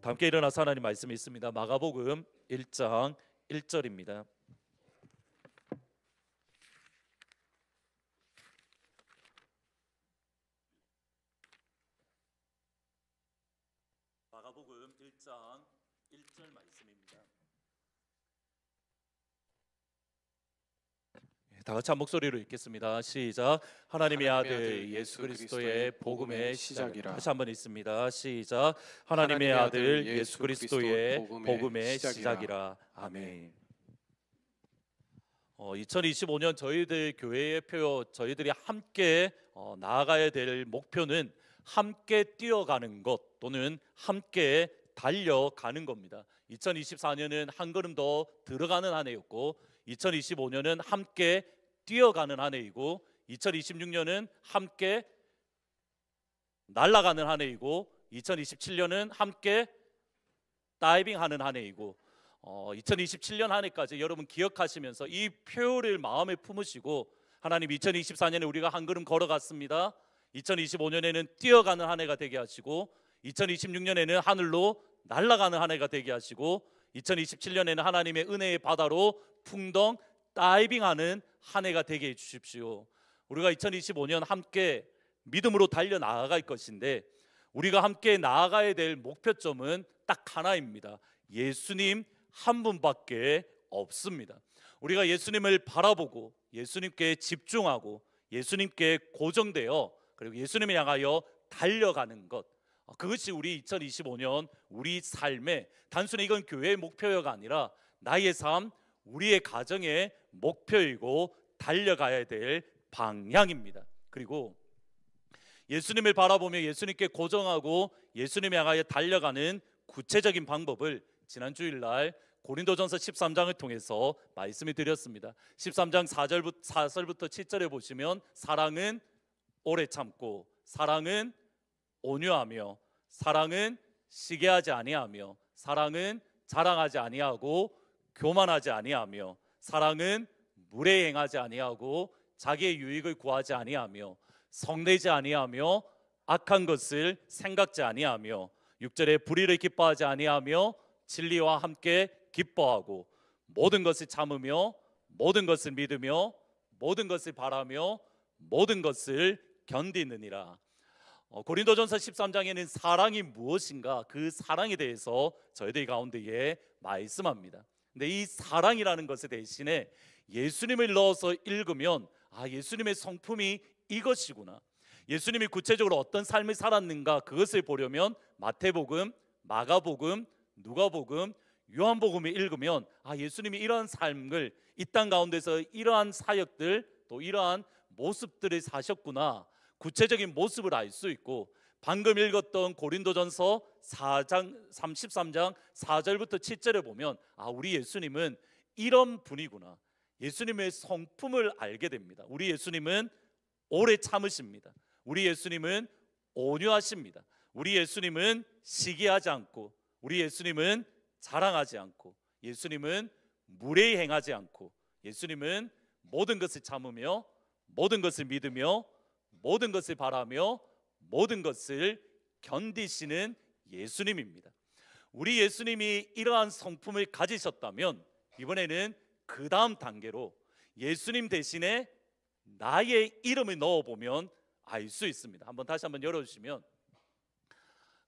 함께 일어나서 하나님 말씀이 있습니다. 마가복음 1장 1절입니다. 마가복음 1장 1절 말씀입니다. 다 같이 한 목소리로 읽겠습니다. 시작. 하나님의 아들 예수 그리스도의 복음의 시작이라. 다시 한번 읽습니다. 시작. 하나님의 아들 예수 그리스도의 복음의 시작이라. 아멘. 2025년 저희들 교회의 표, 저희들이 함께 나아가야 될 목표는 함께 뛰어가는 것 또는 함께 달려가는 겁니다. 2024년은 한 걸음 더 들어가는 한 해였고 2025년은 함께 뛰어가는 한 해이고 2026년은 함께 날아가는 한 해이고 2027년은 함께 다이빙하는 한 해이고 2027년 한 해까지 여러분 기억하시면서 이 표를 마음에 품으시고 하나님 2024년에 우리가 한 걸음 걸어갔습니다. 2025년에는 뛰어가는 한 해가 되게 하시고 2026년에는 하늘로 날아가는 한 해가 되게 하시고 2027년에는 하나님의 은혜의 바다로 풍덩 다이빙하는 한 해가 되게 해주십시오. 우리가 2025년 함께 믿음으로 달려나아갈 것인데 우리가 함께 나아가야 될 목표점은 딱 하나입니다. 예수님 한 분밖에 없습니다. 우리가 예수님을 바라보고 예수님께 집중하고 예수님께 고정되어 그리고 예수님을 향하여 달려가는 것, 그것이 우리 2025년 우리 삶의 단순히 이건 교회의 목표가 아니라 나의 삶, 우리의 가정의 목표이고 달려가야 될 방향입니다. 그리고 예수님을 바라보며 예수님께 고정하고 예수님을 향하여 달려가는 구체적인 방법을 지난 주일날 고린도전서 13장을 통해서 말씀을 드렸습니다. 13장 4절부터 7절에 보시면 사랑은 오래 참고 사랑은 온유하며 사랑은 시기하지 아니하며 사랑은 자랑하지 아니하고 교만하지 아니하며 사랑은 무례 행하지 아니하고 자기의 유익을 구하지 아니하며 성내지 아니하며 악한 것을 생각지 아니하며 6절에 불의를 기뻐하지 아니하며 진리와 함께 기뻐하고 모든 것을 참으며 모든 것을 믿으며 모든 것을 바라며 모든 것을 견디느니라. 고린도전서 13장에는 사랑이 무엇인가 그 사랑에 대해서 저희들 가운데에 말씀합니다. 근데 이 사랑이라는 것에 대신에 예수님을 넣어서 읽으면 예수님의 성품이 이것이구나, 예수님이 구체적으로 어떤 삶을 살았는가 그것을 보려면 마태복음, 마가복음, 누가복음, 요한복음을 읽으면 예수님이 이러한 삶을 이 땅 가운데서 이러한 사역들 또 이러한 모습들을 사셨구나, 구체적인 모습을 알 수 있고 방금 읽었던 고린도전서 4장 33장 4절부터 7절에 보면 우리 예수님은 이런 분이구나, 예수님의 성품을 알게 됩니다. 우리 예수님은 오래 참으십니다. 우리 예수님은 온유하십니다. 우리 예수님은 시기하지 않고 우리 예수님은 자랑하지 않고 예수님은 무례히 행하지 않고 예수님은 모든 것을 참으며 모든 것을 믿으며 모든 것을 바라며 모든 것을 견디시는 예수님입니다. 우리 예수님이 이러한 성품을 가지셨다면 이번에는 그 다음 단계로 예수님 대신에 나의 이름을 넣어보면 알 수 있습니다. 다시 한번 열어주시면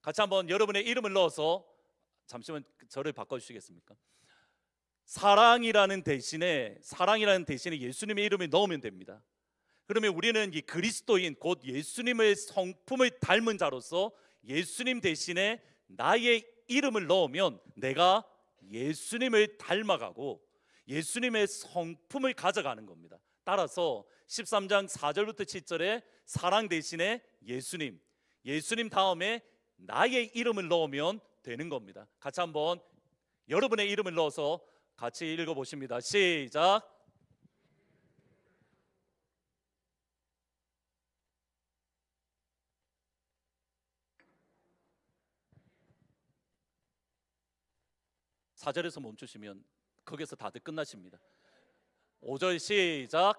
같이 한번 여러분의 이름을 넣어서 잠시만 저를 바꿔주시겠습니까? 사랑이라는 대신에 예수님의 이름을 넣으면 됩니다. 그러면 우리는 이 그리스도인 곧 예수님의 성품을 닮은 자로서 예수님 대신에 나의 이름을 넣으면 내가 예수님을 닮아가고 예수님의 성품을 가져가는 겁니다. 따라서 13장 4절부터 7절에 사랑 대신에 예수님, 예수님 다음에 나의 이름을 넣으면 되는 겁니다. 같이 한번 여러분의 이름을 넣어서 같이 읽어보십니다. 시작. 사절에서 멈추시면 거기서 다들 끝나십니다. 5절 시작.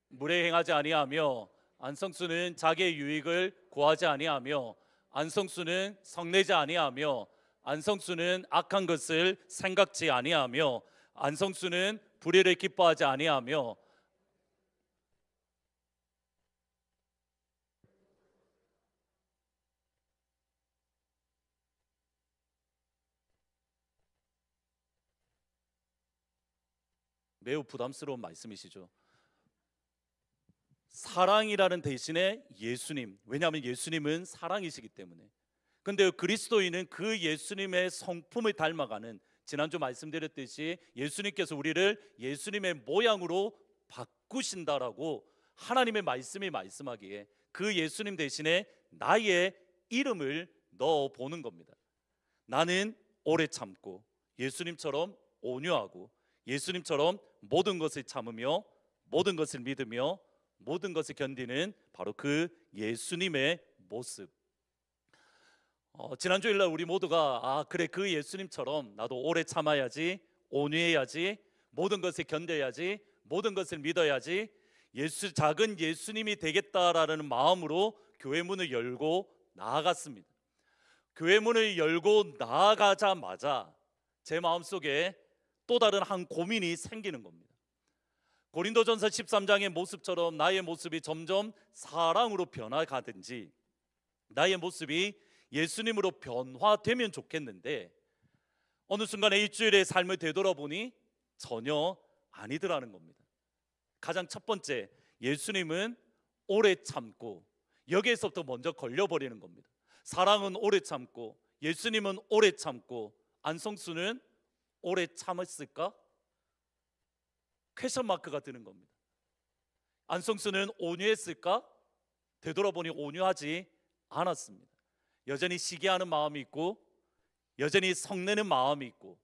무례 행하지 아니하며 안성수는 자기의 유익을 구하지 아니하며 안성수는 성내지 아니하며, 안성수는 악한 것을 생각지 아니하며, 안성수는 불의를 기뻐하지 아니하며. 매우 부담스러운 말씀이시죠. 사랑이라는 대신에 예수님, 왜냐하면 예수님은 사랑이시기 때문에. 근데 그리스도인은 그 예수님의 성품을 닮아가는, 지난주 말씀드렸듯이 예수님께서 우리를 예수님의 모양으로 바꾸신다라고 하나님의 말씀이 말씀하기에 그 예수님 대신에 나의 이름을 넣어 보는 겁니다. 나는 오래 참고 예수님처럼 온유하고 예수님처럼 모든 것을 참으며 모든 것을 믿으며 모든 것을 견디는 바로 그 예수님의 모습. 지난 주일날 우리 모두가 그래, 그 예수님처럼 나도 오래 참아야지, 온유해야지, 모든 것을 견뎌야지, 모든 것을 믿어야지, 작은 예수님이 되겠다라는 마음으로 교회 문을 열고 나아갔습니다. 교회 문을 열고 나아가자마자 제 마음속에 또 다른 한 고민이 생기는 겁니다. 고린도전서 13장의 모습처럼 나의 모습이 점점 사랑으로 변화가든지 나의 모습이 예수님으로 변화되면 좋겠는데, 어느 순간에 일주일의 삶을 되돌아보니 전혀 아니더라는 겁니다. 가장 첫 번째, 예수님은 오래 참고, 여기에서부터 먼저 걸려버리는 겁니다. 사랑은 오래 참고 예수님은 오래 참고 안성수는 오래 참았을까? 퀘션 마크가 드는 겁니다. 안성수는 온유했을까? 되돌아보니 온유하지 않았습니다. 여전히 시기하는 마음이 있고, 여전히 성내는 마음이 있고,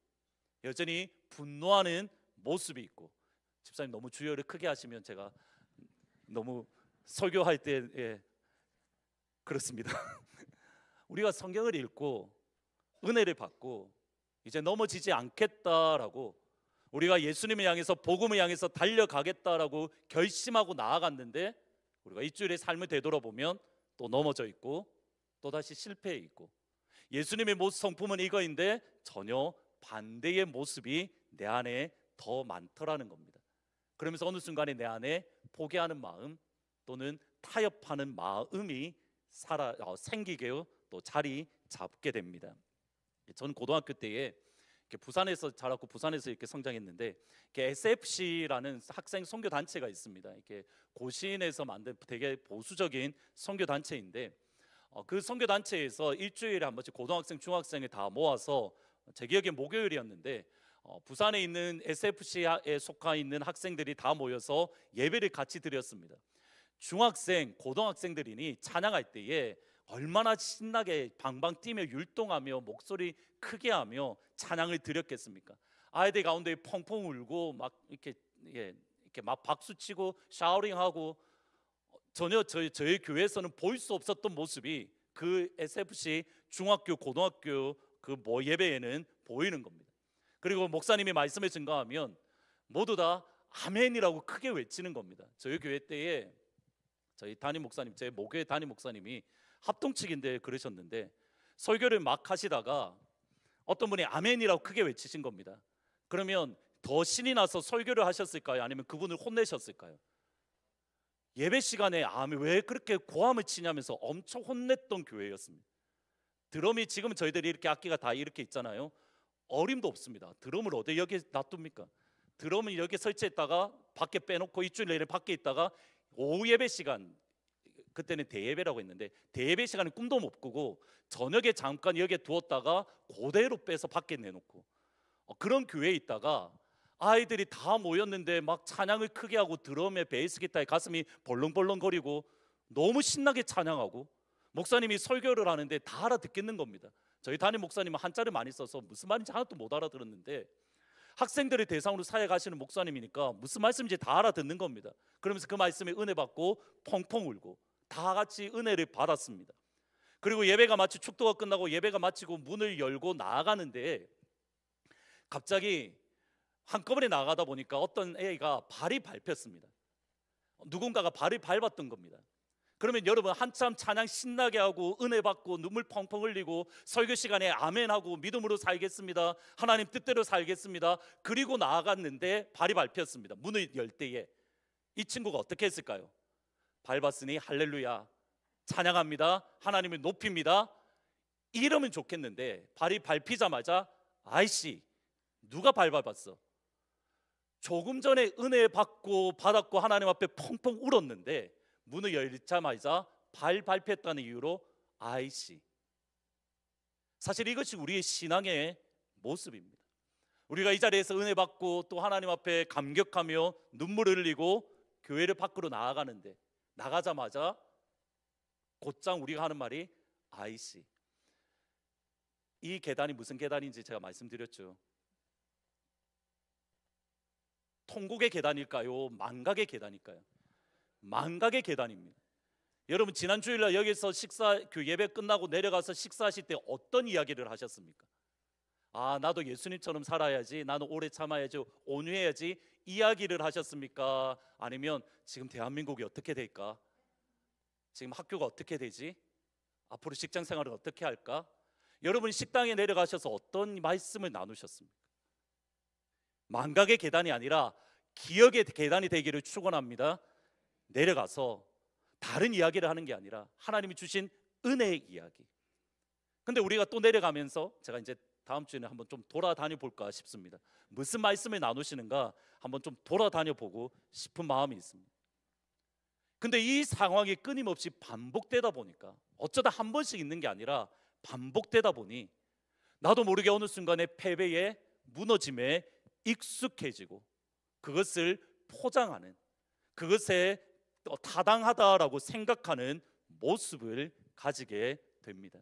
여전히 분노하는 모습이 있고. 집사님 너무 주여를 크게 하시면 제가 너무 설교할 때 그렇습니다. 우리가 성경을 읽고 은혜를 받고 이제 넘어지지 않겠다라고, 우리가 예수님을 향해서 복음을 향해서 달려가겠다라고 결심하고 나아갔는데, 우리가 일주일의 삶을 되돌아보면 또 넘어져 있고 또다시 실패해 있고, 예수님의 모습 성품은 이거인데 전혀 반대의 모습이 내 안에 더 많더라는 겁니다. 그러면서 어느 순간에 내 안에 포기하는 마음 또는 타협하는 마음이 생기게 또 자리 잡게 됩니다. 저는 고등학교 때에 부산에서 자랐고 부산에서 이렇게 성장했는데, SFC라는 학생 선교 단체가 있습니다. 이렇게 고시인에서 만든 되게 보수적인 선교 단체인데, 그 선교 단체에서 일주일에 한 번씩 고등학생, 중학생을 다 모아서, 제 기억에 목요일이었는데 부산에 있는 SFC에 속해 있는 학생들이 다 모여서 예배를 같이 드렸습니다. 중학생, 고등학생들이니 찬양할 때에 얼마나 신나게 방방 뛰며 율동하며 목소리 크게 하며 찬양을 드렸겠습니까? 아이들 가운데 펑펑 울고 막 이렇게 막 박수치고 샤우링하고, 전혀 저희 교회에서는 볼 수 없었던 모습이 그 SFC 중학교, 고등학교 그 예배에는 보이는 겁니다. 그리고 목사님이 말씀을 증거하면 모두 다 아멘이라고 크게 외치는 겁니다. 저희 교회 때에 저희 담임 목사님, 제 모교회 담임 목사님이 합동측인데 그러셨는데, 설교를 막 하시다가 어떤 분이 아멘이라고 크게 외치신 겁니다. 그러면 더 신이 나서 설교를 하셨을까요? 아니면 그분을 혼내셨을까요? 예배 시간에 아멘, 왜 그렇게 고함을 치냐면서 엄청 혼냈던 교회였습니다. 드럼이, 지금 저희들이 이렇게 악기가 다 이렇게 있잖아요. 어림도 없습니다. 드럼을 어디 여기 놔둡니까? 드럼은 여기 설치했다가 밖에 빼놓고 일주일 내내 밖에 있다가 오후 예배 시간, 그때는 대예배라고 했는데 대예배 시간에 꿈도 못 꾸고 저녁에 잠깐 여기에 두었다가 그대로 빼서 밖에 내놓고, 그런 교회에 있다가 아이들이 다 모였는데 막 찬양을 크게 하고 드럼에 베이스 기타에 가슴이 벌렁벌렁거리고 너무 신나게 찬양하고, 목사님이 설교를 하는데 다 알아듣겠는 겁니다. 저희 담임 목사님은 한자를 많이 써서 무슨 말인지 하나도 못 알아들었는데, 학생들을 대상으로 사역하시는 목사님이니까 무슨 말씀인지 다 알아듣는 겁니다. 그러면서 그 말씀에 은혜 받고 펑펑 울고 다 같이 은혜를 받았습니다. 그리고 예배가 마치 축도가 끝나고 예배가 마치고 문을 열고 나아가는데, 갑자기 한꺼번에 나가다 보니까 어떤 애가 발이 밟혔습니다. 누군가가 발을 밟았던 겁니다. 그러면 여러분 한참 찬양 신나게 하고 은혜 받고 눈물 펑펑 흘리고 설교 시간에 아멘하고 믿음으로 살겠습니다, 하나님 뜻대로 살겠습니다, 그리고 나아갔는데 발이 밟혔습니다. 문을 열 때에 이 친구가 어떻게 했을까요? 밟았으니 할렐루야, 찬양합니다, 하나님을 높입니다, 이러면 좋겠는데 발이 밟히자마자 아이씨 누가 발 밟았어? 조금 전에 은혜 받았고 하나님 앞에 펑펑 울었는데 문을 열자마자 발 밟혔다는 이유로 아이씨. 사실 이것이 우리의 신앙의 모습입니다. 우리가 이 자리에서 은혜 받고 또 하나님 앞에 감격하며 눈물을 흘리고 교회를 밖으로 나아가는데 나가자마자 곧장 우리가 하는 말이 아이씨. 이 계단이 무슨 계단인지 제가 말씀드렸죠. 통곡의 계단일까요? 망각의 계단일까요? 망각의 계단입니다. 여러분 지난 주일날 여기서 예배 끝나고 내려가서 식사하실 때 어떤 이야기를 하셨습니까? 아, 나도 예수님처럼 살아야지, 나는 오래 참아야지, 온유해야지, 이야기를 하셨습니까? 아니면 지금 대한민국이 어떻게 될까? 지금 학교가 어떻게 되지? 앞으로 직장 생활을 어떻게 할까? 여러분 식당에 내려가셔서 어떤 말씀을 나누셨습니까? 망각의 계단이 아니라 기억의 계단이 되기를 축원합니다. 내려가서 다른 이야기를 하는 게 아니라 하나님이 주신 은혜의 이야기. 근데 우리가 또 내려가면서 제가 이제 다음 주에는 한번 좀 돌아다녀 볼까 싶습니다. 무슨 말씀을 나누시는가 한번 좀 돌아다녀 보고 싶은 마음이 있습니다. 근데 이 상황이 끊임없이 반복되다 보니까, 어쩌다 한 번씩 있는 게 아니라 반복되다 보니 나도 모르게 어느 순간에 패배에 무너짐에 익숙해지고 그것을 포장하는, 그것에 타당하다라고 생각하는 모습을 가지게 됩니다.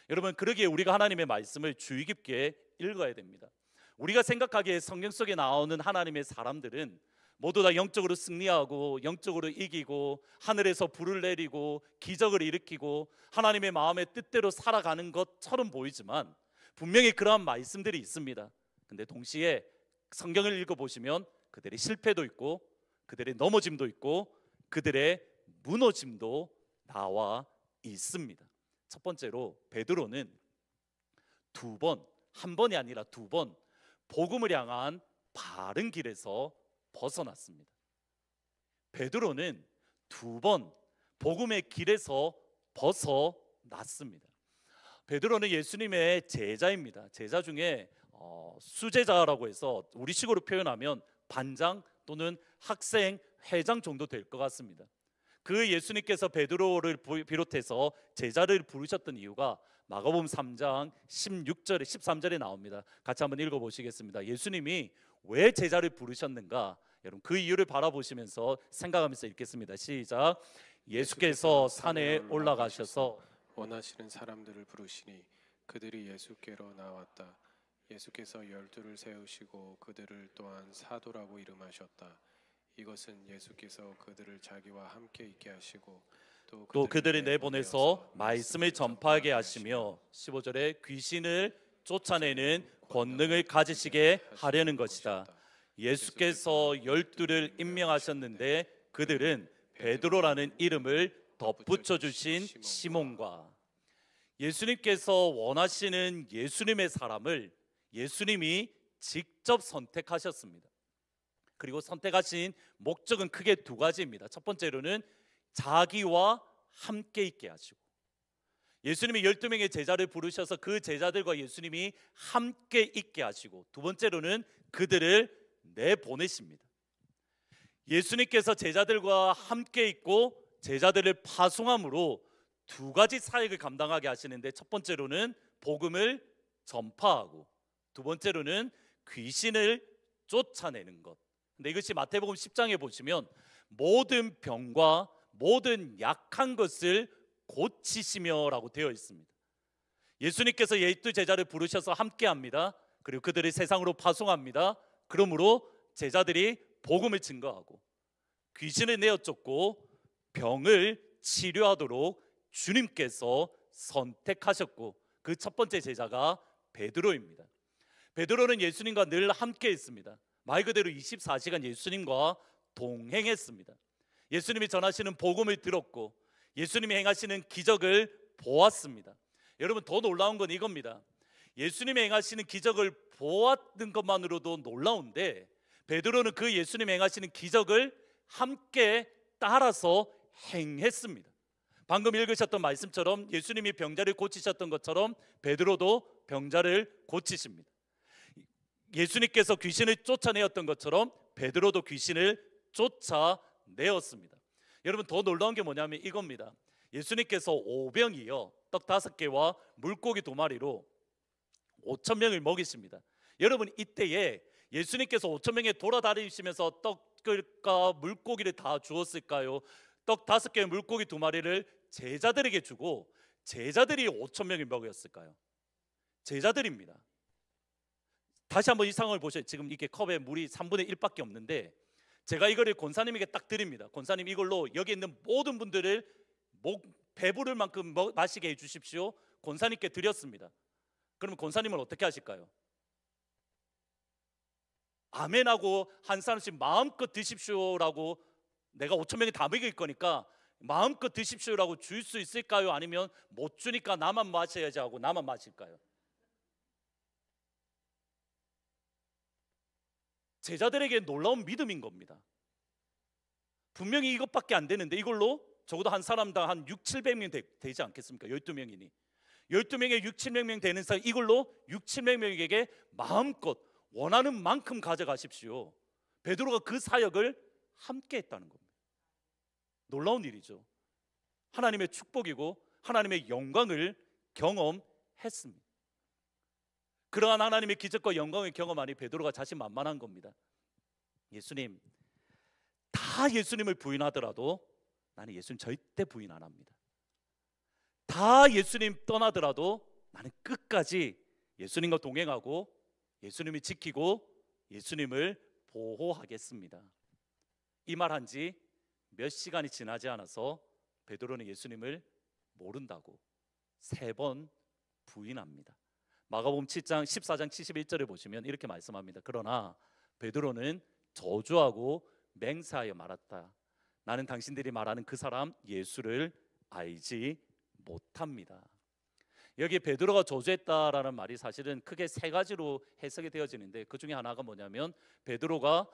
여러분 그러기에 우리가 하나님의 말씀을 주의 깊게 읽어야 됩니다. 우리가 생각하기에 성경 속에 나오는 하나님의 사람들은 모두 다 영적으로 승리하고 영적으로 이기고 하늘에서 불을 내리고 기적을 일으키고 하나님의 마음의 뜻대로 살아가는 것처럼 보이지만 분명히 그러한 말씀들이 있습니다. 근데 동시에 성경을 읽어보시면 그들의 실패도 있고 그들의 넘어짐도 있고 그들의 무너짐도 나와 있습니다. 첫 번째로 베드로는 한 번이 아니라 두 번 복음을 향한 바른 길에서 벗어났습니다. 베드로는 두 번 복음의 길에서 벗어났습니다. 베드로는 예수님의 제자입니다. 제자 중에 수제자라고 해서 우리식으로 표현하면 반장 또는 학생, 회장 정도 될 것 같습니다. 그 예수님께서 베드로를 비롯해서 제자를 부르셨던 이유가 마가복음 3장 16절에 13절에 나옵니다. 같이 한번 읽어보시겠습니다. 예수님이 왜 제자를 부르셨는가? 여러분 그 이유를 바라보시면서 생각하면서 읽겠습니다. 시작. 예수께서 산에 올라가셔서 원하시는 사람들을 부르시니 그들이 예수께로 나왔다. 예수께서 12를 세우시고 그들을 또한 사도라고 이름하셨다. 이것은 예수께서 그들을 자기와 함께 있게 하시고 또 그들을 내보내서 말씀을 전파하게 하시며 15절에 귀신을 쫓아내는 권능을 가지시게 하려는 것이다. 예수께서 12를 임명하셨는데 그들은 베드로라는 이름을 덧붙여 주신 시몬과, 예수님께서 원하시는 예수님의 사람을 예수님이 직접 선택하셨습니다. 그리고 선택하신 목적은 크게 두 가지입니다. 첫 번째로는 자기와 함께 있게 하시고, 예수님이 12명의 제자를 부르셔서 그 제자들과 예수님이 함께 있게 하시고, 두 번째로는 그들을 내보내십니다. 예수님께서 제자들과 함께 있고 제자들을 파송함으로 두 가지 사역을 감당하게 하시는데, 첫 번째로는 복음을 전파하고 두 번째로는 귀신을 쫓아내는 것. 근데 이것이 마태복음 10장에 보시면 모든 병과 모든 약한 것을 고치시며라고 되어 있습니다. 예수님께서 12제자를 부르셔서 함께합니다. 그리고 그들을 세상으로 파송합니다. 그러므로 제자들이 복음을 증거하고 귀신을 내어 쫓고 병을 치료하도록 주님께서 선택하셨고, 그 첫 번째 제자가 베드로입니다. 베드로는 예수님과 늘 함께 있습니다. 말 그대로 24시간 예수님과 동행했습니다. 예수님이 전하시는 복음을 들었고 예수님이 행하시는 기적을 보았습니다. 여러분, 더 놀라운 건 이겁니다. 예수님이 행하시는 기적을 보았던 것만으로도 놀라운데 베드로는 그 예수님이 행하시는 기적을 함께 따라서 행했습니다. 방금 읽으셨던 말씀처럼 예수님이 병자를 고치셨던 것처럼 베드로도 병자를 고치십니다. 예수님께서 귀신을 쫓아내었던 것처럼 베드로도 귀신을 쫓아내었습니다. 여러분, 더 놀라운 게 뭐냐면 이겁니다. 예수님께서 오병이어 떡 5개와 물고기 2마리로 5,000명을 먹이십니다. 여러분, 이때에 예수님께서 5,000명에 돌아다니시면서 떡과 물고기를 다 주었을까요? 떡 5개, 물고기 2마리를 제자들에게 주고 제자들이 5,000명을 먹였을까요? 제자들입니다. 다시 한번 이 상황을 보세요. 지금 이게 컵에 물이 3분의 1밖에 없는데 제가 이거를 권사님에게 딱 드립니다. 권사님, 이걸로 여기 있는 모든 분들을 배부를 만큼 마시게 해주십시오. 권사님께 드렸습니다. 그러면 권사님은 어떻게 하실까요? 아멘하고 한 사람씩 마음껏 드십시오라고, 내가 5,000명이 다 먹일 거니까 마음껏 드십시오라고 줄 수 있을까요? 아니면 못 주니까 나만 마셔야지 하고 나만 마실까요? 제자들에게 놀라운 믿음인 겁니다. 분명히 이것밖에 안 되는데 이걸로 적어도 한 사람당 한 600-700명 되지 않겠습니까? 12명이니 12명에 600-700명 되는 사이, 이걸로 600-700명에게 마음껏 원하는 만큼 가져가십시오. 베드로가 그 사역을 함께 했다는 겁니다. 놀라운 일이죠. 하나님의 축복이고 하나님의 영광을 경험했습니다. 그러한 하나님의 기적과 영광을 경험하니 베드로가 자신만만한 겁니다. 예수님, 다 예수님을 부인하더라도 나는 예수님 절대 부인 안 합니다. 다 예수님 떠나더라도 나는 끝까지 예수님과 동행하고 예수님을 지키고 예수님을 보호하겠습니다. 이 말 한 지 몇 시간이 지나지 않아서 베드로는 예수님을 모른다고 3번 부인합니다. 마가복음 7장 14장 71절에 보시면 이렇게 말씀합니다. 그러나 베드로는 저주하고 맹세하여 말했다. 나는 당신들이 말하는 그 사람 예수를 알지 못합니다. 여기 베드로가 저주했다라는 말이 사실은 크게 3가지로 해석이 되어지는데 그 중에 하나가 뭐냐면 베드로가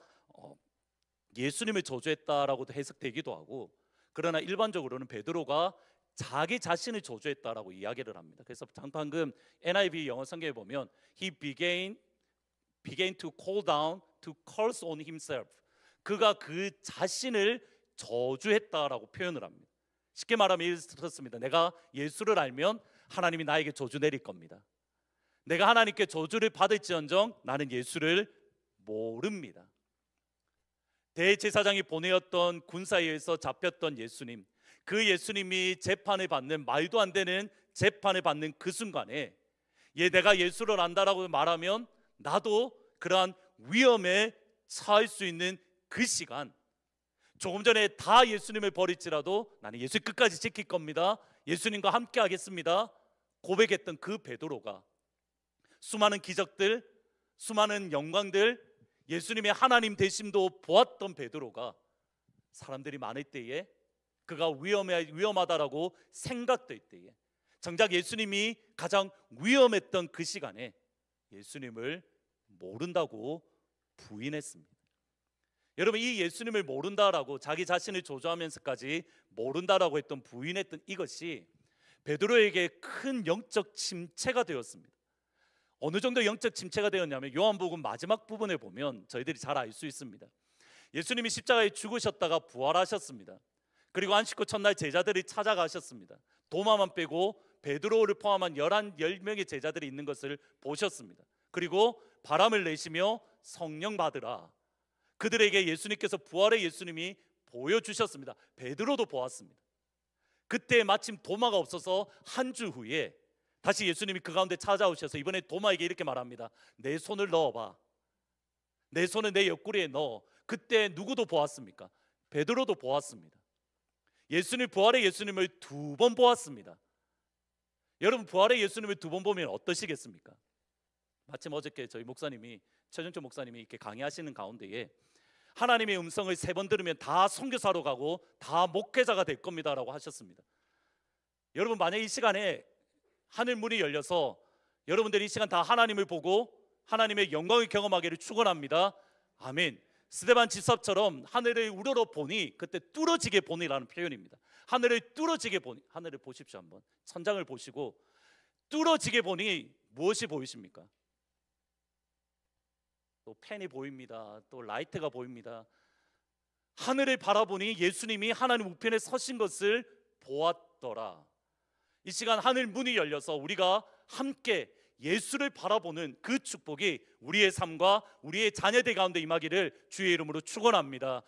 예수님을 저주했다라고도 해석되기도 하고, 그러나 일반적으로는 베드로가 자기 자신을 저주했다라고 이야기를 합니다. 그래서 방금 NIV 영어 성경에 보면 He began to call down to curse on himself. 그가 그 자신을 저주했다라고 표현을 합니다. 쉽게 말하면 이렇습니다. 내가 예수를 알면 하나님이 나에게 저주 내릴 겁니다. 내가 하나님께 저주를 받을지언정 나는 예수를 모릅니다. 대제사장이 보내었던 군사에 의해서 잡혔던 예수님, 그 예수님이 재판을 받는, 말도 안 되는 재판을 받는 그 순간에 내가 예수를 안다라고 말하면 나도 그러한 위험에 처할 수 있는 그 시간, 조금 전에 다 예수님을 버릴지라도 나는 예수 끝까지 지킬 겁니다, 예수님과 함께 하겠습니다 고백했던 그 베드로가 수많은 기적들, 수많은 영광들, 예수님의 하나님 되심도 보았던 베드로가 사람들이 많을 때에 그가 위험하다라고 생각될 때에 정작 예수님이 가장 위험했던 그 시간에 예수님을 모른다고 부인했습니다. 여러분, 이 예수님을 모른다라고 자기 자신을 저주하면서까지 모른다라고 했던 부인했던 이것이 베드로에게 큰 영적 침체가 되었습니다. 어느 정도 영적 침체가 되었냐면 요한복음 마지막 부분에 보면 저희들이 잘 알 수 있습니다. 예수님이 십자가에 죽으셨다가 부활하셨습니다. 그리고 안식 후 첫날 제자들이 찾아가셨습니다. 도마만 빼고 베드로를 포함한 10명의 제자들이 있는 것을 보셨습니다. 그리고 바람을 내시며 성령 받으라. 그들에게 예수님께서 부활의 예수님이 보여주셨습니다. 베드로도 보았습니다. 그때 마침 도마가 없어서 한 주 후에 다시 예수님이 그 가운데 찾아오셔서 이번에 도마에게 이렇게 말합니다. 내 손을 넣어봐. 내 손을 내 옆구리에 넣어. 그때 누구도 보았습니까? 베드로도 보았습니다. 예수님, 부활의 예수님을 2번 보았습니다. 여러분, 부활의 예수님을 2번 보면 어떠시겠습니까? 마침 어저께 저희 목사님이, 최준철 목사님이 이렇게 강의하시는 가운데에 하나님의 음성을 3번 들으면 다 선교사로 가고 다 목회자가 될 겁니다라고 하셨습니다. 여러분 만약 이 시간에 하늘 문이 열려서 여러분들이 이 시간 다 하나님을 보고 하나님의 영광을 경험하기를 축원합니다. 아멘. 스데반 집사처럼 하늘을 우러러 보니 그때 뚫어지게 보니라는 표현입니다. 하늘을 뚫어지게 보니, 하늘을 보십시오. 한번 천장을 보시고 뚫어지게 보니 무엇이 보이십니까? 또 펜이 보입니다. 또 라이트가 보입니다. 하늘을 바라보니 예수님이 하나님 우편에 서신 것을 보았더라. 이 시간 하늘 문이 열려서 우리가 함께 예수를 바라보는 그 축복이 우리의 삶과 우리의 자녀들 가운데 임하기를 주의 이름으로 축원합니다.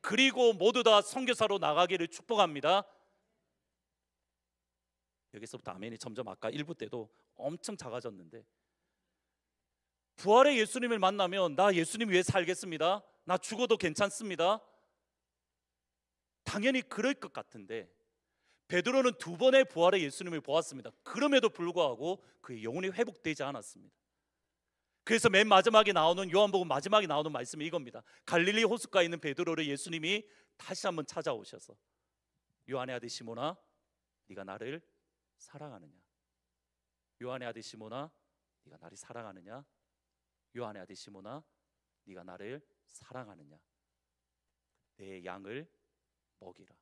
그리고 모두 다 선교사로 나가기를 축복합니다. 여기서부터 아멘이 점점 아까 1부 때도 엄청 작아졌는데, 부활의 예수님을 만나면 나 예수님 위해 살겠습니다, 나 죽어도 괜찮습니다, 당연히 그럴 것 같은데 베드로는 2번의 부활의 예수님을 보았습니다. 그럼에도 불구하고 그의 영혼이 회복되지 않았습니다. 그래서 맨 마지막에 나오는, 요한복음 마지막에 나오는 말씀이 이겁니다. 갈릴리 호숫가에 있는 베드로를 예수님이 다시 한번 찾아오셔서 요한의 아들 시몬아, 네가 나를 사랑하느냐? 요한의 아들 시몬아, 네가 나를 사랑하느냐? 요한의 아들 시몬아, 네가 나를 사랑하느냐? 내 양을 먹이라.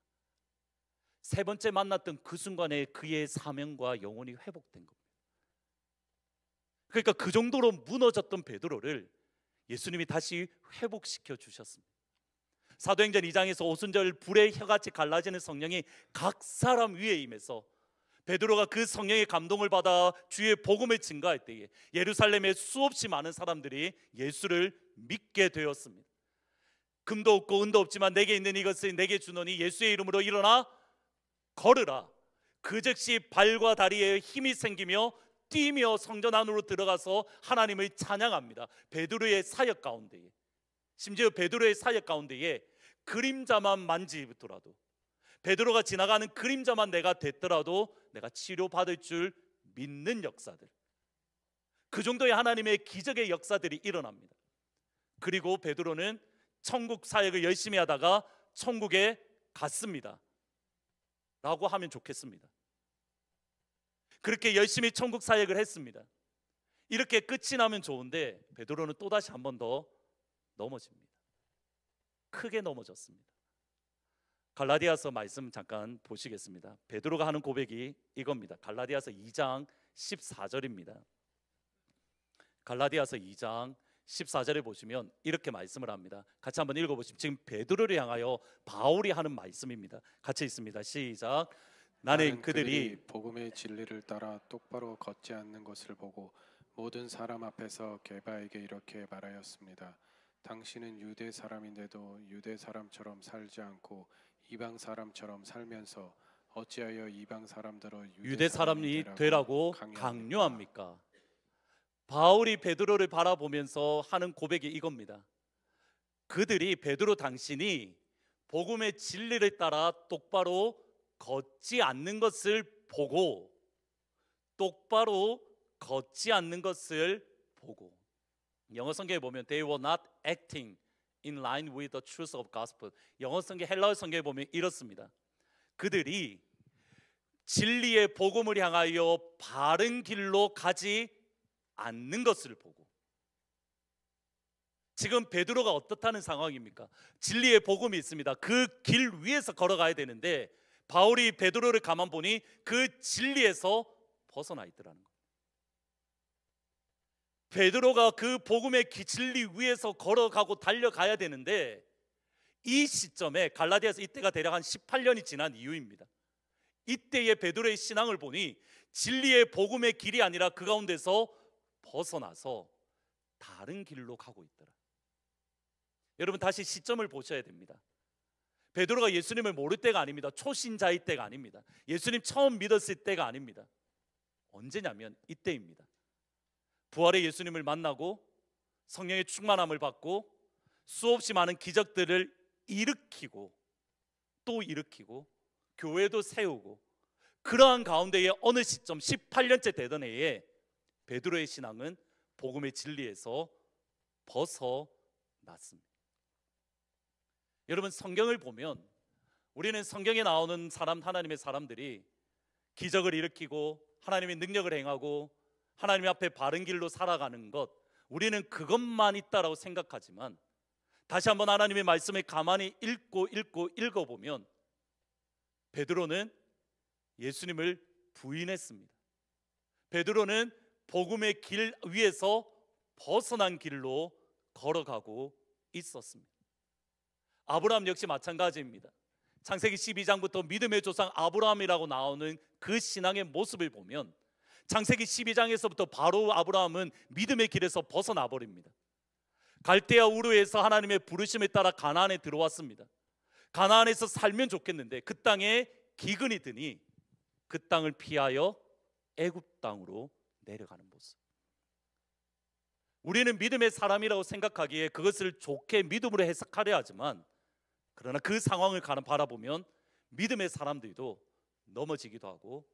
세 번째 만났던 그 순간에 그의 사명과 영혼이 회복된 겁니다. 그러니까 그 정도로 무너졌던 베드로를 예수님이 다시 회복시켜 주셨습니다. 사도행전 2장에서 오순절 불의 혀같이 갈라지는 성령이 각 사람 위에 임해서 베드로가 그 성령의 감동을 받아 주의 복음을 증거할 때에 예루살렘에 수없이 많은 사람들이 예수를 믿게 되었습니다. 금도 없고 은도 없지만 내게 있는 이것을 내게 주노니 예수의 이름으로 일어나 걸으라. 그 즉시 발과 다리에 힘이 생기며 뛰며 성전 안으로 들어가서 하나님을 찬양합니다. 베드로의 사역 가운데에, 심지어 베드로의 사역 가운데에 그림자만 만지더라도, 베드로가 지나가는 그림자만 내가 됐더라도 내가 치료받을 줄 믿는 역사들, 그 정도의 하나님의 기적의 역사들이 일어납니다. 그리고 베드로는 천국 사역을 열심히 하다가 천국에 갔습니다 라고 하면 좋겠습니다. 그렇게 열심히 천국 사역을 했습니다. 이렇게 끝이 나면 좋은데 베드로는 또다시 한 번 더 넘어집니다. 크게 넘어졌습니다. 갈라디아서 말씀 잠깐 보시겠습니다. 베드로가 하는 고백이 이겁니다. 갈라디아서 2장 14절입니다. 갈라디아서 2장 14절에 보시면 이렇게 말씀을 합니다. 같이 한번 읽어보시면, 지금 베드로를 향하여 바울이 하는 말씀입니다. 같이 있습니다. 시작. 나는 그들이 복음의 진리를 따라 똑바로 걷지 않는 것을 보고 모든 사람 앞에서 게바에게 이렇게 말하였습니다. 당신은 유대 사람인데도 유대 사람처럼 살지 않고 이방 사람처럼 살면서 어찌하여 이방 사람들을 유대 사람이 되라고 강요합니까? 바울이 베드로를 바라보면서 하는 고백이 이겁니다. 그들이, 베드로 당신이 복음의 진리를 따라 똑바로 걷지 않는 것을 보고, 똑바로 걷지 않는 것을 보고, 영어 성경에 보면 they were not acting in line with the truth of gospel. 영어 성경, 헬라어 성경에 보면 이렇습니다. 그들이 진리의 복음을 향하여 바른 길로 가지 않는 것을 보고. 지금 베드로가 어떻다는 상황입니까? 진리의 복음이 있습니다. 그 길 위에서 걸어가야 되는데 바울이 베드로를 가만 보니 그 진리에서 벗어나 있더라는 거예요. 베드로가 그 복음의 진리 위에서 걸어가고 달려가야 되는데 이 시점에, 갈라디아서 이때가 대략 한 18년이 지난 이후입니다. 이때의 베드로의 신앙을 보니 진리의 복음의 길이 아니라 그 가운데서 벗어나서 다른 길로 가고 있더라. 여러분 다시 시점을 보셔야 됩니다. 베드로가 예수님을 모를 때가 아닙니다. 초신자일 때가 아닙니다. 예수님 처음 믿었을 때가 아닙니다. 언제냐면 이때입니다. 부활의 예수님을 만나고 성령의 충만함을 받고 수없이 많은 기적들을 일으키고 또 일으키고 교회도 세우고, 그러한 가운데에 어느 시점 18년째 되던 해에 베드로의 신앙은 복음의 진리에서 벗어났습니다. 여러분 성경을 보면 우리는 성경에 나오는 사람, 하나님의 사람들이 기적을 일으키고 하나님의 능력을 행하고 하나님 앞에 바른 길로 살아가는 것, 우리는 그것만 있다라고 생각하지만 다시 한번 하나님의 말씀을 가만히 읽어보면 베드로는 예수님을 부인했습니다. 베드로는 복음의 길 위에서 벗어난 길로 걸어가고 있었습니다. 아브라함 역시 마찬가지입니다. 창세기 12장부터 믿음의 조상 아브라함이라고 나오는 그 신앙의 모습을 보면 창세기 12장에서부터 바로 아브라함은 믿음의 길에서 벗어나 버립니다. 갈대아 우르에서 하나님의 부르심에 따라 가나안에 들어왔습니다. 가나안에서 살면 좋겠는데 그 땅에 기근이 드니 그 땅을 피하여 애굽 땅으로 내려가는 모습. 우리는 믿음의 사람이라고 생각하기에 그것을 좋게 믿음으로 해석하려 하지만, 그러나 그 상황을 바라보면 믿음의 사람들도 넘어지기도 하고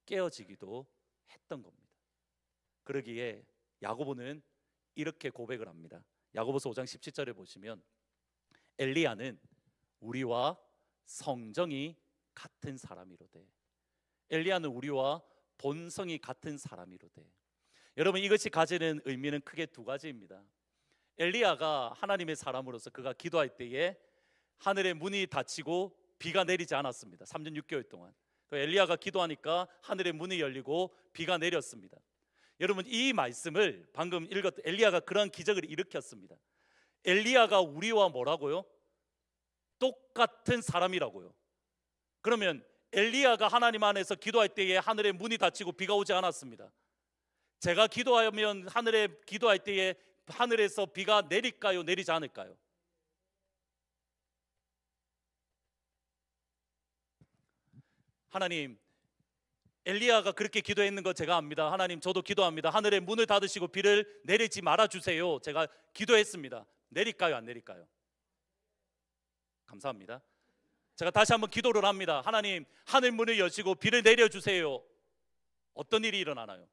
깨어지기도 했던 겁니다. 그러기에 야고보는 이렇게 고백을 합니다. 야고보서 5장 17절에 보시면 엘리야는 우리와 성정이 같은 사람이로되, 엘리야는 우리와 본성이 같은 사람이로되. 여러분, 이것이 가지는 의미는 크게 두 가지입니다. 엘리야가 하나님의 사람으로서 그가 기도할 때에 하늘의 문이 닫히고 비가 내리지 않았습니다. 3년 6개월 동안 엘리야가 기도하니까 하늘의 문이 열리고 비가 내렸습니다. 여러분, 이 말씀을 방금 읽었던 엘리야가 그런 기적을 일으켰습니다. 엘리야가 우리와 뭐라고요? 똑같은 사람이라고요. 그러면 엘리야가 하나님 안에서 기도할 때에 하늘의 문이 닫히고 비가 오지 않았습니다. 제가 기도하면 기도할 때에 하늘에서 비가 내릴까요? 내리지 않을까요? 하나님, 엘리야가 그렇게 기도했는 거 제가 압니다. 하나님, 저도 기도합니다. 하늘의 문을 닫으시고 비를 내리지 말아주세요. 제가 기도했습니다. 내릴까요? 안 내릴까요? 감사합니다. 제가 다시 한번 기도를 합니다. 하나님, 하늘 문을 여시고 비를 내려주세요. 어떤 일이 일어나나요?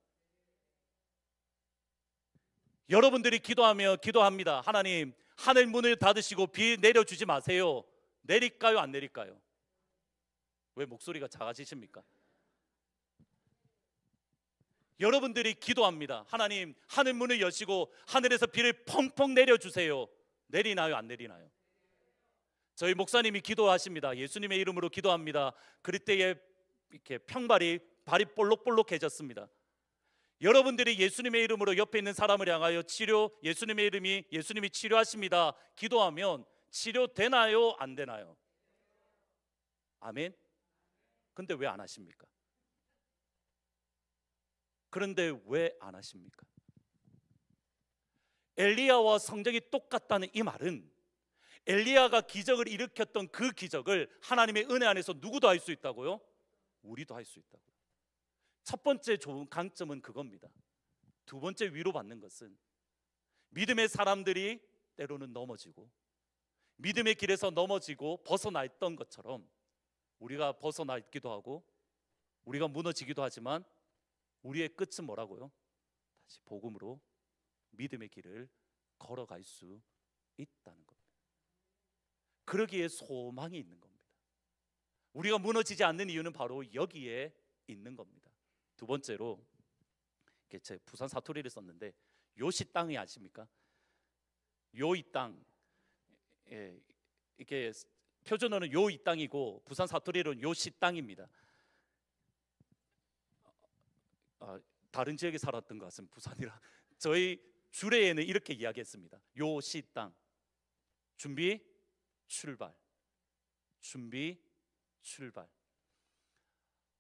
여러분들이 기도합니다. 하나님, 하늘 문을 닫으시고 비 내려주지 마세요. 내릴까요? 안 내릴까요? 왜 목소리가 작아지십니까? 여러분들이 기도합니다. 하나님, 하늘 문을 여시고 하늘에서 비를 펑펑 내려주세요. 내리나요? 안 내리나요? 저희 목사님이 기도하십니다. 예수님의 이름으로 기도합니다. 그럴 때에 이렇게 발이 볼록볼록해졌습니다. 여러분들이 예수님의 이름으로 옆에 있는 사람을 향하여 예수님이 치료하십니다. 기도하면 치료되나요? 안 되나요? 아멘. 근데 왜 안 하십니까? 그런데 왜 안 하십니까? 엘리야와 성정이 똑같다는 이 말은 엘리야가 기적을 일으켰던 그 기적을 하나님의 은혜 안에서 누구도 할 수 있다고요? 우리도 할 수 있다고요. 첫 번째 좋은 강점은 그겁니다. 두 번째 위로받는 것은 믿음의 사람들이 때로는 넘어지고 믿음의 길에서 넘어지고 벗어나 있던 것처럼 우리가 벗어나 있기도 하고 우리가 무너지기도 하지만 우리의 끝은 뭐라고요? 다시 복음으로 믿음의 길을 걸어갈 수 있다는 겁니다. 그러기에 소망이 있는 겁니다. 우리가 무너지지 않는 이유는 바로 여기에 있는 겁니다. 두 번째로, 제 부산 사투리를 썼는데 요시 땅이 아십니까? 요이 땅, 이게 표준어는 요이 땅이고 부산 사투리로는 요시 땅입니다. 다른 지역에 살았던 것 같습니다. 부산이라. 저희 주례에는 이렇게 이야기했습니다. 요시 땅, 준비 출발, 준비 출발.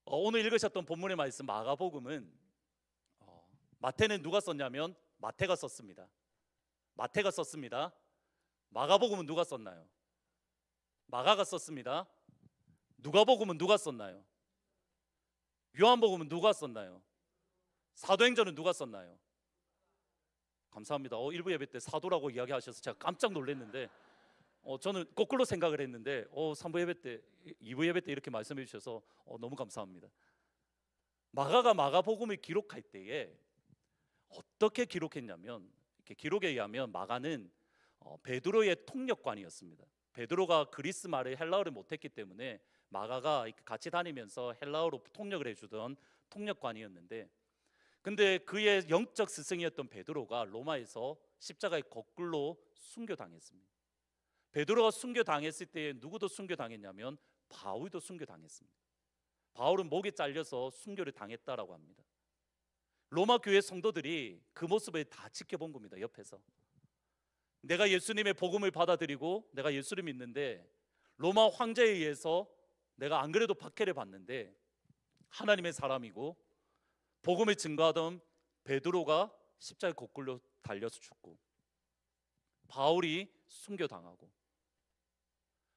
오늘 읽으셨던 본문의 말씀 마가복음은 마태는 누가 썼냐면 마태가 썼습니다. 마태가 썼습니다. 마가복음은 누가 썼나요? 마가가 썼습니다. 누가복음은 누가 썼나요? 요한복음은 누가 썼나요? 사도행전은 누가 썼나요? 감사합니다. 일부 예배 때 사도라고 이야기하셔서 제가 깜짝 놀랐는데 저는 거꾸로 생각을 했는데 3부 예배 때, 2부 예배 때 이렇게 말씀해 주셔서 너무 감사합니다. 마가가 마가복음을 기록할 때에 어떻게 기록했냐면, 이렇게 기록에 의하면 마가는 베드로의 통역관이었습니다. 베드로가 그리스 말을 헬라어를 못했기 때문에 마가가 이렇게 같이 다니면서 헬라어로 통역을 해주던 통역관이었는데, 근데 그의 영적 스승이었던 베드로가 로마에서 십자가에 거꾸로 순교당했습니다. 베드로가 순교당했을 때 누구도 순교당했냐면 바울도 순교당했습니다. 바울은 목에 잘려서 순교를 당했다라고 합니다. 로마 교회 성도들이 그 모습을 다 지켜본 겁니다. 옆에서 내가 예수님의 복음을 받아들이고 내가 예수를 믿는데 로마 황제에 의해서 내가 안 그래도 박해를 받는데 하나님의 사람이고 복음을 증거하던 베드로가 십자가에 거꾸로 달려서 죽고 바울이 순교당하고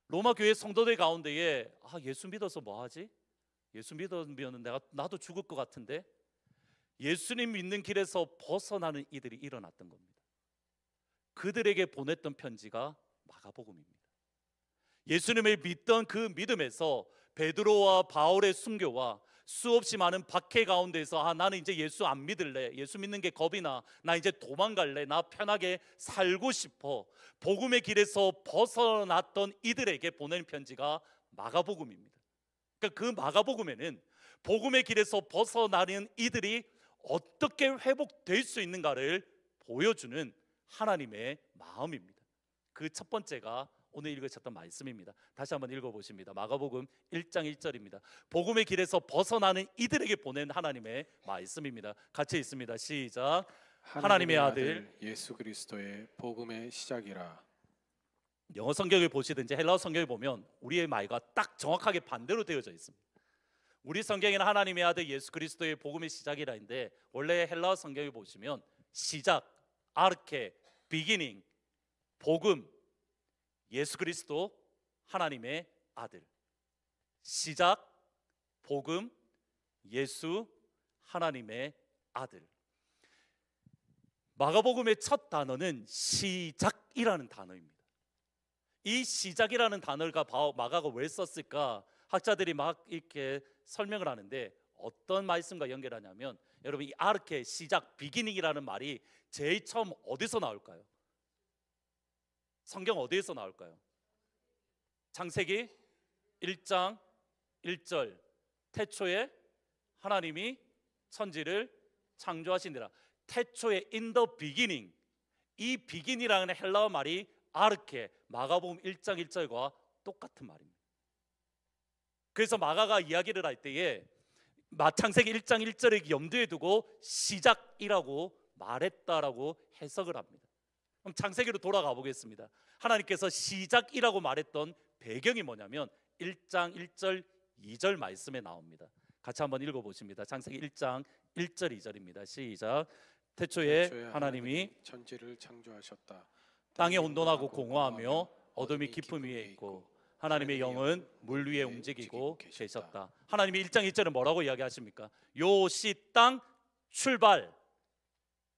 로마 교회 성도들 가운데에 예수 믿어서 뭐 하지? 예수 믿으면 나도 죽을 것 같은데 예수님 믿는 길에서 벗어나는 이들이 일어났던 겁니다. 그들에게 보냈던 편지가 마가복음입니다. 예수님을 믿던 그 믿음에서 베드로와 바울의 순교와 수없이 많은 박해 가운데서 나는 이제 예수 안 믿을래, 예수 믿는 게 겁이 나 이제 도망갈래, 나 편하게 살고 싶어, 복음의 길에서 벗어났던 이들에게 보낸 편지가 마가복음입니다. 그러니까 그 마가복음에는 복음의 길에서 벗어나는 이들이 어떻게 회복될 수 있는가를 보여주는 하나님의 마음입니다. 그 첫 번째가 오늘 읽으셨던 말씀입니다. 다시 한번 읽어보십니다. 마가복음 1장 1절입니다. 복음의 길에서 벗어나는 이들에게 보낸 하나님의 말씀입니다. 같이 읽습니다. 시작. 하나님의 아들 예수 그리스도의 복음의 시작이라. 영어 성경을 보시든지 헬라어 성경을 보면 우리의 말과 딱 정확하게 반대로 되어져 있습니다. 우리 성경에는 하나님의 아들 예수 그리스도의 복음의 시작이라인데 원래 헬라어 성경을 보시면 시작, 아르케, 비기닝, 복음, 예수 그리스도, 하나님의 아들. 시작, 복음, 예수, 하나님의 아들. 마가복음의 첫 단어는 시작이라는 단어입니다. 이 시작이라는 단어가 마가가 왜 썼을까? 학자들이 막 이렇게 설명을 하는데 어떤 말씀과 연결하냐면 여러분 이 아르케, 시작, 비기닝이라는 말이 제일 처음 어디서 나올까요? 성경 어디에서 나올까요? 창세기 1장 1절 태초에 하나님이 천지를 창조하시니라. 태초에 in the beginning, 이 beginning이라는 헬라어 말이 아르케, 마가복음 1장 1절과 똑같은 말입니다. 그래서 마가가 이야기를 할 때에 창세기 1장 1절을 염두에 두고 시작이라고 말했다라고 해석을 합니다. 그럼 창세기로 돌아가 보겠습니다. 하나님께서 시작이라고 말했던 배경이 뭐냐면 1장 1절 2절 말씀에 나옵니다. 같이 한번 읽어보십니다. 창세기 1장 1절 2절입니다. 시작. 태초에 하나님이 천지를 창조하셨다. 땅이 온돈하고 공허하며 어둠이 깊음 위에 있고 하나님의 영은 물 위에 움직이고 계셨다. 하나님이 1장 1절은 뭐라고 이야기하십니까? 요시 땅 출발.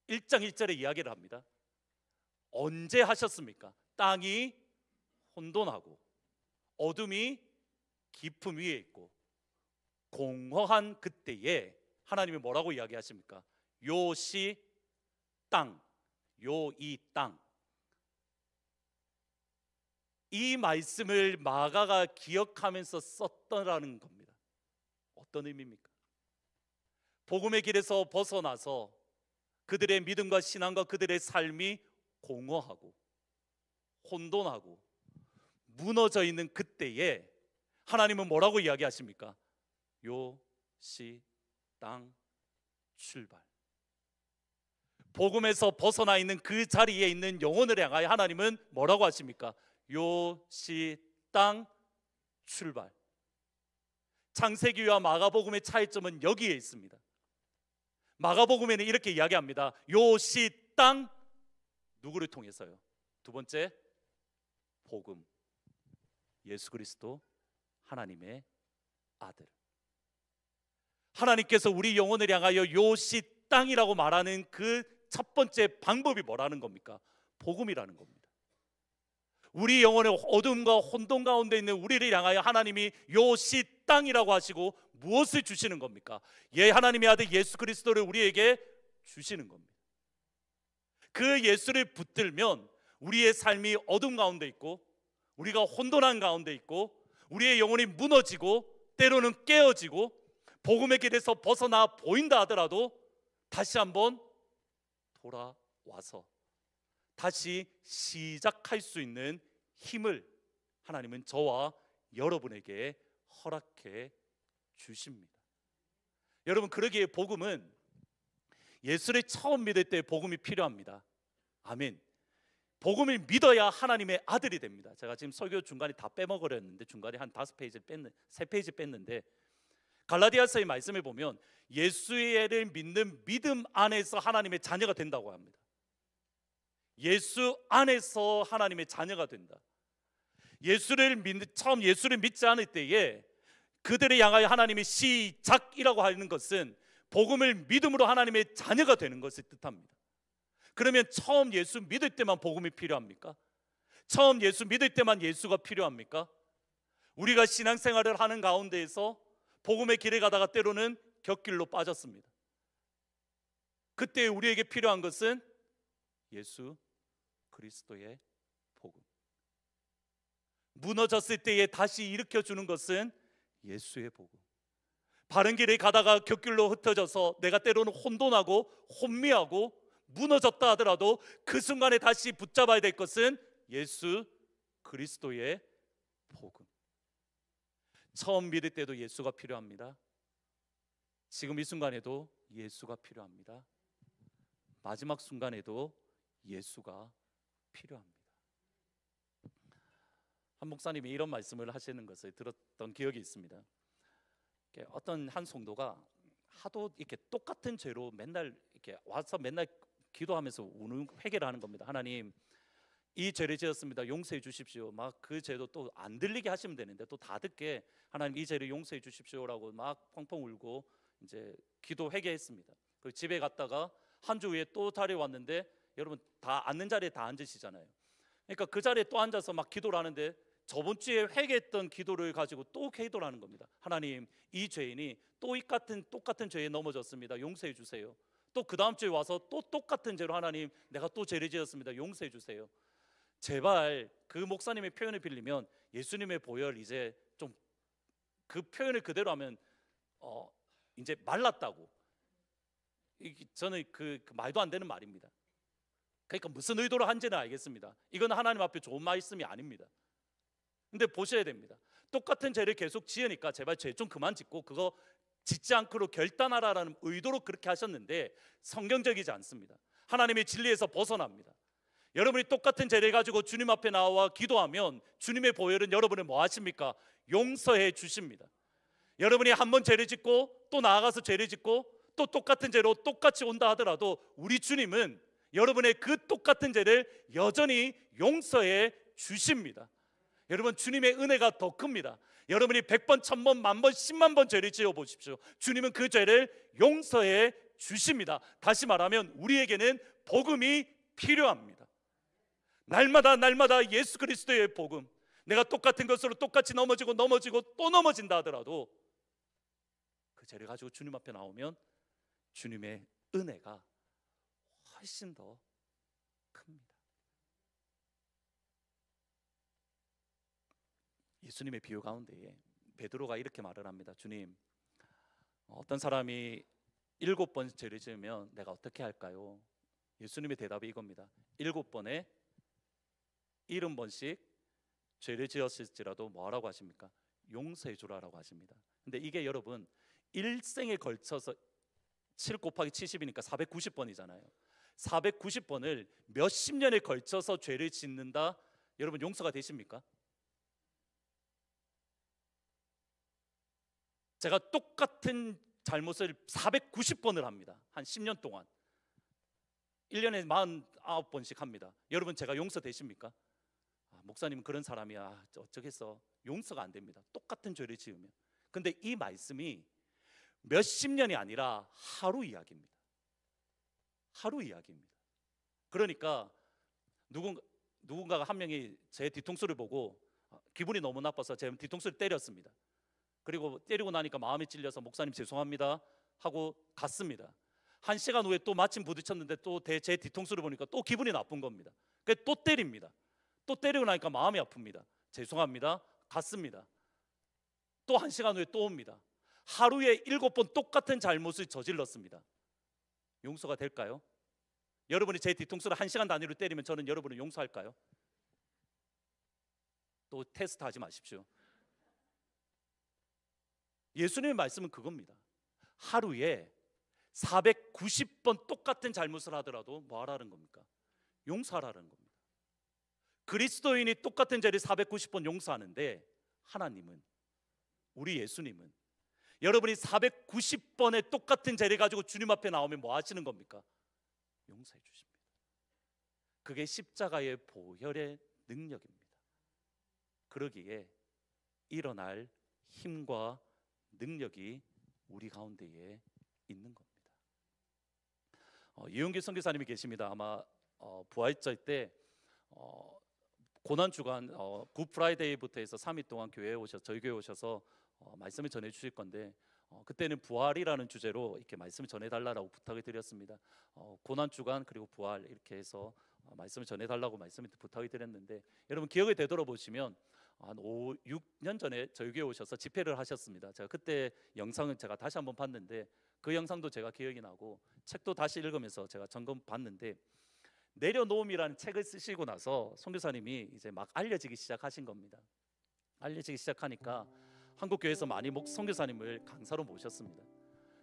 1장 1절에 이야기를 합니다. 언제 하셨습니까? 땅이 혼돈하고 어둠이 깊음 위에 있고 공허한 그때에 하나님이 뭐라고 이야기하십니까? 요시 땅, 요 이 땅. 이 말씀을 마가가 기억하면서 썼더라는 겁니다. 어떤 의미입니까? 복음의 길에서 벗어나서 그들의 믿음과 신앙과 그들의 삶이 공허하고 혼돈하고 무너져 있는 그때에 하나님은 뭐라고 이야기하십니까? 요 시 땅 출발. 복음에서 벗어나 있는 그 자리에 있는 영혼을 향하여 하나님은 뭐라고 하십니까? 요 시 땅 출발. 창세기와 마가복음의 차이점은 여기에 있습니다. 마가복음에는 이렇게 이야기합니다. 요 시 땅 누구를 통해서요? 두 번째, 복음, 예수 그리스도, 하나님의 아들. 하나님께서 우리 영혼을 향하여 요 시 땅이라고 말하는 그 첫 번째 방법이 뭐라는 겁니까? 복음이라는 겁니다. 우리 영혼의 어둠과 혼돈 가운데 있는 우리를 향하여 하나님이 요 시 땅이라고 하시고 무엇을 주시는 겁니까? 하나님의 아들 예수 그리스도를 우리에게 주시는 겁니다. 그 예수를 붙들면 우리의 삶이 어둠 가운데 있고 우리가 혼돈한 가운데 있고 우리의 영혼이 무너지고 때로는 깨어지고 복음의 길에서 벗어나 보인다 하더라도 다시 한번 돌아와서 다시 시작할 수 있는 힘을 하나님은 저와 여러분에게 허락해 주십니다. 여러분, 그러기에 복음은 예수를 처음 믿을 때 복음이 필요합니다. 아멘. 복음을 믿어야 하나님의 아들이 됩니다. 제가 지금 설교 중간에 다 빼먹으렸는데 중간에 한 5페이지 뺐는 3페이지 뺐는데 갈라디아서의 말씀을 보면 예수를 믿는 믿음 안에서 하나님의 자녀가 된다고 합니다. 예수 안에서 하나님의 자녀가 된다. 처음 예수를 믿지 않을 때에 그들을 향하여 하나님이 시작이라고 하는 것은 복음을 믿음으로 하나님의 자녀가 되는 것을 뜻합니다. 그러면 처음 예수 믿을 때만 복음이 필요합니까? 처음 예수 믿을 때만 예수가 필요합니까? 우리가 신앙생활을 하는 가운데에서 복음의 길에 가다가 때로는 곁길로 빠졌습니다. 그때 우리에게 필요한 것은 예수 그리스도의 복음. 무너졌을 때에 다시 일으켜주는 것은 예수의 복음. 바른 길에 가다가 곁길로 흩어져서 내가 때로는 혼돈하고 혼미하고 무너졌다 하더라도 그 순간에 다시 붙잡아야 될 것은 예수 그리스도의 복음. 처음 믿을 때도 예수가 필요합니다. 지금 이 순간에도 예수가 필요합니다. 마지막 순간에도 예수가 필요합니다. 한 목사님이 이런 말씀을 하시는 것을 들었던 기억이 있습니다. 어떤 한 성도가 하도 이렇게 똑같은 죄로 맨날 이렇게 와서 맨날 기도하면서 우는 회개를 하는 겁니다. 하나님, 이 죄를 지었습니다. 용서해 주십시오. 막 그 죄도 또 안 들리게 하시면 되는데 또 다 듣게 하나님 이 죄를 용서해 주십시오라고 막 펑펑 울고 이제 기도 회개했습니다. 그리고 집에 갔다가 한 주 후에 또 자리에 왔는데 여러분 다 앉는 자리에 다 앉으시잖아요. 그러니까 그 자리에 또 앉아서 막 기도를 하는데 저번 주에 회개했던 기도를 가지고 또 기도를 하는 겁니다. 하나님, 이 죄인이 또 이 똑같은 죄에 넘어졌습니다. 용서해 주세요. 또 그 다음 주에 와서 또 똑같은 죄로 하나님, 내가 또 죄를 지었습니다. 용서해 주세요. 제발 그 목사님의 표현을 빌리면 예수님의 보혈 이제 좀 그 표현을 그대로 하면 이제 말랐다고. 저는 그 말도 안 되는 말입니다. 그러니까 무슨 의도로 한지는 알겠습니다. 이건 하나님 앞에 좋은 말씀이 아닙니다. 근데 보셔야 됩니다. 똑같은 죄를 계속 지으니까 제발 죄 좀 그만 짓고 그거 짓지 않도록 결단하라라는 의도로 그렇게 하셨는데 성경적이지 않습니다. 하나님의 진리에서 벗어납니다. 여러분이 똑같은 죄를 가지고 주님 앞에 나와 기도하면 주님의 보혈은 여러분을 뭐 하십니까? 용서해 주십니다. 여러분이 한 번 죄를 짓고 또 나아가서 죄를 짓고 또 똑같은 죄로 똑같이 온다 하더라도 우리 주님은 여러분의 그 똑같은 죄를 여전히 용서해 주십니다. 여러분, 주님의 은혜가 더 큽니다. 여러분이 100번, 1000번, 10,000번, 10만 번 죄를 지어 보십시오. 주님은 그 죄를 용서해 주십니다. 다시 말하면 우리에게는 복음이 필요합니다. 날마다 예수 그리스도의 복음. 내가 똑같은 것으로 똑같이 넘어지고 또 넘어진다 하더라도 그 죄를 가지고 주님 앞에 나오면 주님의 은혜가 훨씬 더 큽니다. 예수님의 비유 가운데에 베드로가 이렇게 말을 합니다. 주님, 어떤 사람이 7번 죄를 지으면 내가 어떻게 할까요? 예수님의 대답이 이겁니다. 7번에 70번씩 죄를 지었을지라도 뭐라고 하십니까? 용서해 주라라고 하십니다. 근데 이게 여러분 일생에 걸쳐서 7 곱하기 70이니까 490번이잖아요. 490번을 몇십 년에 걸쳐서 죄를 짓는다. 여러분 용서가 되십니까? 제가 똑같은 잘못을 490번을 합니다. 한 10년 동안 1년에 49번씩 합니다. 여러분 제가 용서 되십니까? 목사님은 그런 사람이야, 어쩌겠어. 용서가 안 됩니다. 똑같은 죄를 지으면. 근데 이 말씀이 몇십 년이 아니라 하루 이야기입니다. 하루 이야기입니다. 그러니까 누군가가 한 명이 제 뒤통수를 보고 기분이 너무 나빠서 제 뒤통수를 때렸습니다. 그리고 때리고 나니까 마음이 찔려서 목사님 죄송합니다 하고 갔습니다. 1시간 후에 또 마침 부딪혔는데 또 제 뒤통수를 보니까 또 기분이 나쁜 겁니다. 그래서 또 때립니다. 또 때리고 나니까 마음이 아픕니다. 죄송합니다 갔습니다. 또 1시간 후에 또 옵니다. 하루에 7번 똑같은 잘못을 저질렀습니다. 용서가 될까요? 여러분이 제 뒤통수를 1시간 단위로 때리면 저는 여러분을 용서할까요? 또 테스트하지 마십시오. 예수님의 말씀은 그겁니다. 하루에 490번 똑같은 잘못을 하더라도 뭐 하라는 겁니까? 용서하라는 겁니다. 그리스도인이 똑같은 죄를 490번 용서하는데 하나님은, 우리 예수님은 여러분이 490번의 똑같은 죄를 가지고 주님 앞에 나오면 뭐 하시는 겁니까? 용서해 주십니다. 그게 십자가의 보혈의 능력입니다. 그러기에 일어날 힘과 능력이 우리 가운데에 있는 겁니다. 이용기 선교사님이 계십니다. 아마 부활절 때 고난 주간 굿 프라이데이부터 해서 3일 동안 교회에 오셔서, 저희 교회에 오셔서 말씀을 전해 주실 건데, 그때는 부활이라는 주제로 이렇게 말씀을 전해 달라고 부탁을 드렸습니다. 고난 주간 그리고 부활 이렇게 해서 말씀을 전해 달라고 말씀을 부탁을 드렸는데, 여러분 기억을 되돌아보시면 한 5, 6년 전에 저희 교회에 오셔서 집회를 하셨습니다. 제가 그때 영상은 제가 다시 한번 봤는데, 그 영상도 제가 기억이 나고 책도 다시 읽으면서 제가 점검 봤는데, 내려놓음이라는 책을 쓰시고 나서 선교사님이 이제 막 알려지기 시작하신 겁니다. 알려지기 시작하니까 한국 교회에서 많이 선교사님을 강사로 모셨습니다.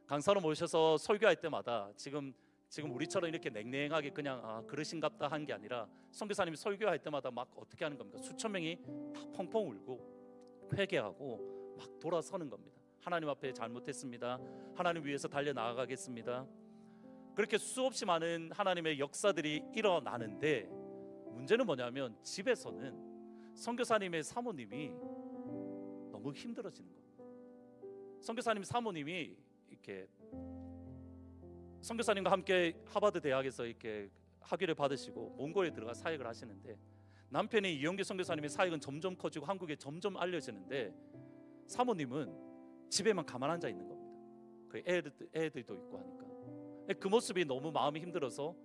강사로 모셔서 설교할 때마다 지금 우리처럼 이렇게 냉랭하게 그냥 그러신갑다 한 게 아니라, 선교사님이 설교할 때마다 막 어떻게 하는 겁니까? 수천 명이 다 펑펑 울고 회개하고 막 돌아서는 겁니다. 하나님 앞에 잘못했습니다. 하나님 위해서 달려 나아가겠습니다. 그렇게 수없이 많은 하나님의 역사들이 일어나는데, 문제는 뭐냐면 집에서는 선교사님의 사모님이 너무 힘들어지는 겁니다. 선교사님 사모님이 이렇게 선교사님과 함께 하버드 대학에서 이렇게 학위를 받으시고 몽골에 들어가 사역을 하시는데, 남편이 이용기 선교사님의 사역은 점점 커지고 한국에 점점 알려지는데, 사모님은 집에만 가만 앉아 있는 겁니다. 그 애들도 있고 하니까 그 모습이 너무 마음이 힘들어서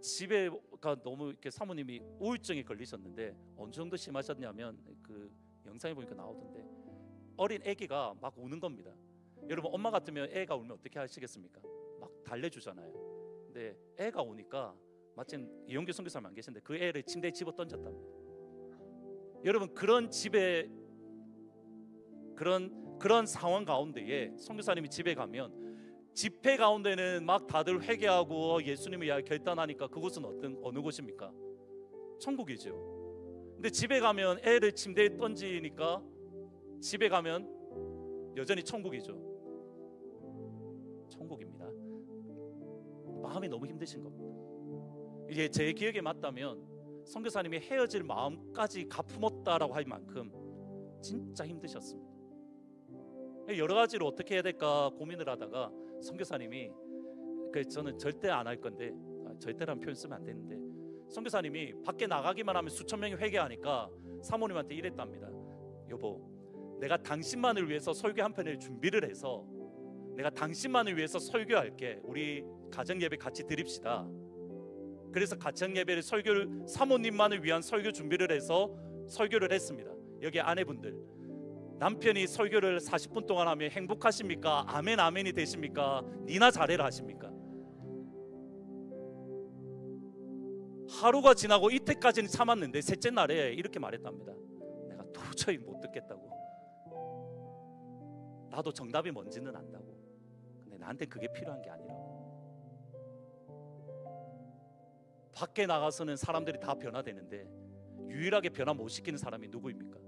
집에가 너무 이렇게, 사모님이 우울증에 걸리셨는데 어느 정도 심하셨냐면 그 영상에 보니까 나오던데, 어린 아기가 막 우는 겁니다. 여러분 엄마 같으면 애가 울면 어떻게 하시겠습니까? 막 달래주잖아요. 근데 애가 우니까 마침 이용규 선교사님 안 계신데 그 애를 침대에 집어 던졌답니다. 여러분 그런 집에 그런 상황 가운데에 선교사님이 집에 가면, 집회 가운데는 막 다들 회개하고 예수님을 위하여 결단하니까 그곳은 어느 곳입니까? 천국이죠. 근데 집에 가면 애를 침대에 던지니까 집에 가면 여전히 천국이죠. 천국입니다. 마음이 너무 힘드신 겁니다. 이게 제 기억에 맞다면 선교사님이 헤어질 마음까지 가품었다라고 할 만큼 진짜 힘드셨습니다. 여러 가지로 어떻게 해야 될까 고민을 하다가 선교사님이, 저는 절대 안 할 건데, 절대라는 표현 쓰면 안 되는데, 선교사님이 밖에 나가기만 하면 수천 명이 회개하니까 사모님한테 이랬답니다. 여보, 내가 당신만을 위해서 설교 한 편을 준비를 해서 내가 당신만을 위해서 설교할게. 우리 가정 예배 같이 드립시다. 그래서 가정 예배를 설교를 사모님만을 위한 설교 준비를 해서 설교를 했습니다. 여기 아내분들, 남편이 설교를 40분 동안 하면 행복하십니까? 아멘 아멘이 되십니까? 니나 잘해라 하십니까? 하루가 지나고 이때까지는 참았는데 셋째 날에 이렇게 말했답니다. 내가 도저히 못 듣겠다고. 나도 정답이 뭔지는 안다고. 근데 나한테 그게 필요한 게 아니라고. 밖에 나가서는 사람들이 다 변화되는데 유일하게 변화 못 시키는 사람이 누구입니까?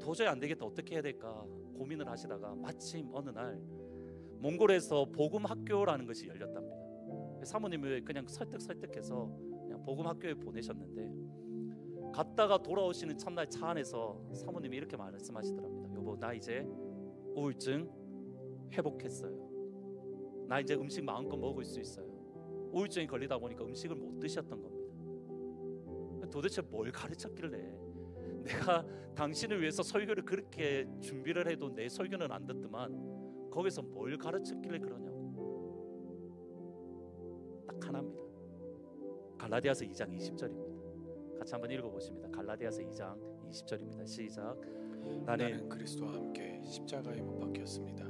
도저히 안 되겠다, 어떻게 해야 될까 고민을 하시다가 마침 어느 날 몽골에서 복음 학교라는 것이 열렸답니다. 사모님을 그냥 설득해서 그냥 복음 학교에 보내셨는데, 갔다가 돌아오시는 첫날 차 안에서 사모님이 이렇게 말씀하시더랍니다. 여보, 나 이제 우울증 회복했어요. 나 이제 음식 마음껏 먹을 수 있어요. 우울증이 걸리다 보니까 음식을 못 드셨던 겁니다. 도대체 뭘 가르쳤길래, 내가 당신을 위해서 설교를 그렇게 준비를 해도 내 설교는 안 듣더만 거기서 뭘 가르쳤길래 그러냐고. 딱 하나입니다. 갈라디아서 2장 20절입니다. 같이 한번 읽어보십니다. 갈라디아서 2장 20절입니다. 시작. 나는 그리스도와 함께 십자가에 못 박혔습니다.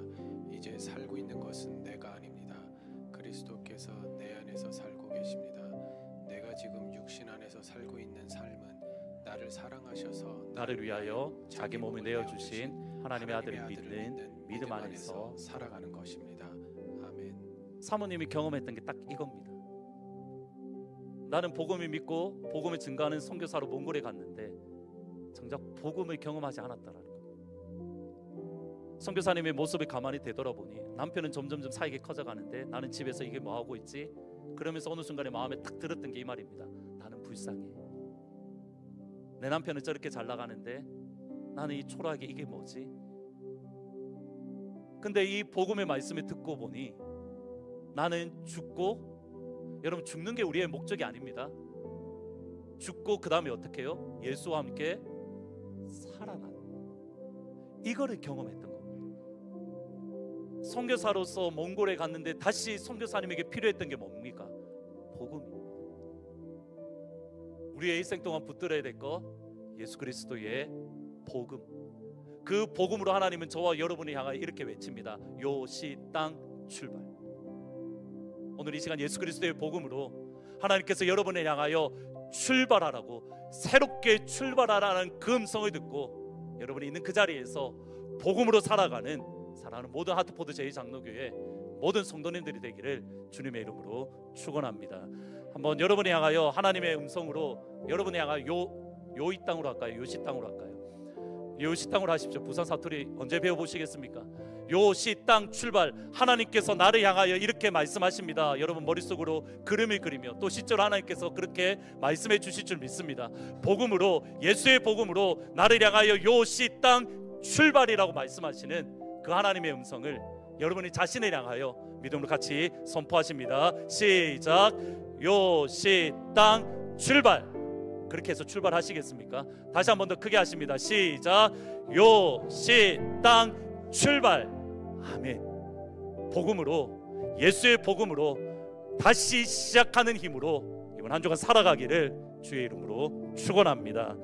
이제 살고 있는 것은 내가 아닙니다. 그리스도께서 내 안에서 살고 계십니다. 내가 지금 육신 안에서 살고 있는 삶은 나를 사랑하셔서 나를 위하여 자기 몸을 내어주신 하나님의 아들을 믿는 믿음 안에서 살아가는 것입니다. 아멘. 사모님이 경험했던 게 딱 이겁니다. 나는 복음을 믿고 복음을 증거하는 선교사로 몽골에 갔는데 정작 복음을 경험하지 않았다라는 거. 선교사님의 모습을 가만히 되돌아보니 남편은 점점점 사이가 커져가는데 나는 집에서 이게 뭐 하고 있지? 그러면서 어느 순간에 마음에 딱 들었던 게 이 말입니다. 나는 불쌍해. 내 남편은 저렇게 잘 나가는데 나는 이 초라하게 이게 뭐지? 근데 이 복음의 말씀을 듣고 보니 나는 죽고, 여러분 죽는 게 우리의 목적이 아닙니다. 죽고 그 다음에 어떻게 해요? 예수와 함께 살아나는, 이거를 경험했던 겁니다. 선교사로서 몽골에 갔는데 다시 선교사님에게 필요했던 게 뭡니까? 복음입니다. 우리의 일생 동안 붙들어야 될 거, 예수 그리스도의 복음. 그 복음으로 하나님은 저와 여러분을 향하여 이렇게 외칩니다. 요시 땅 출발. 오늘 이 시간 예수 그리스도의 복음으로 하나님께서 여러분을 향하여 출발하라고, 새롭게 출발하라는 그 음성을 듣고 여러분이 있는 그 자리에서 복음으로 살아가는 모든 하트포드 제2장로교회 모든 성도님들이 되기를 주님의 이름으로 축원합니다. 한번 여러분을 향하여 하나님의 음성으로, 여러분을 향하여 요이 땅으로 할까요? 요시 땅으로 할까요? 요시 땅으로 하십시오. 부산 사투리 언제 배워보시겠습니까? 요시 땅 출발. 하나님께서 나를 향하여 이렇게 말씀하십니다. 여러분 머릿속으로 그림을 그리며 또 실제로 하나님께서 그렇게 말씀해 주실 줄 믿습니다. 복음으로, 예수의 복음으로 나를 향하여 요시 땅 출발이라고 말씀하시는 그 하나님의 음성을 여러분이 자신을 향하여 믿음으로 같이 선포하십니다. 시작. 요시 땅 출발. 그렇게 해서 출발하시겠습니까? 다시 한 번 더 크게 하십니다. 시작. 요시 땅 출발. 아멘. 복음으로, 예수의 복음으로 다시 시작하는 힘으로 이번 한 주간 살아가기를 주의 이름으로 축원합니다.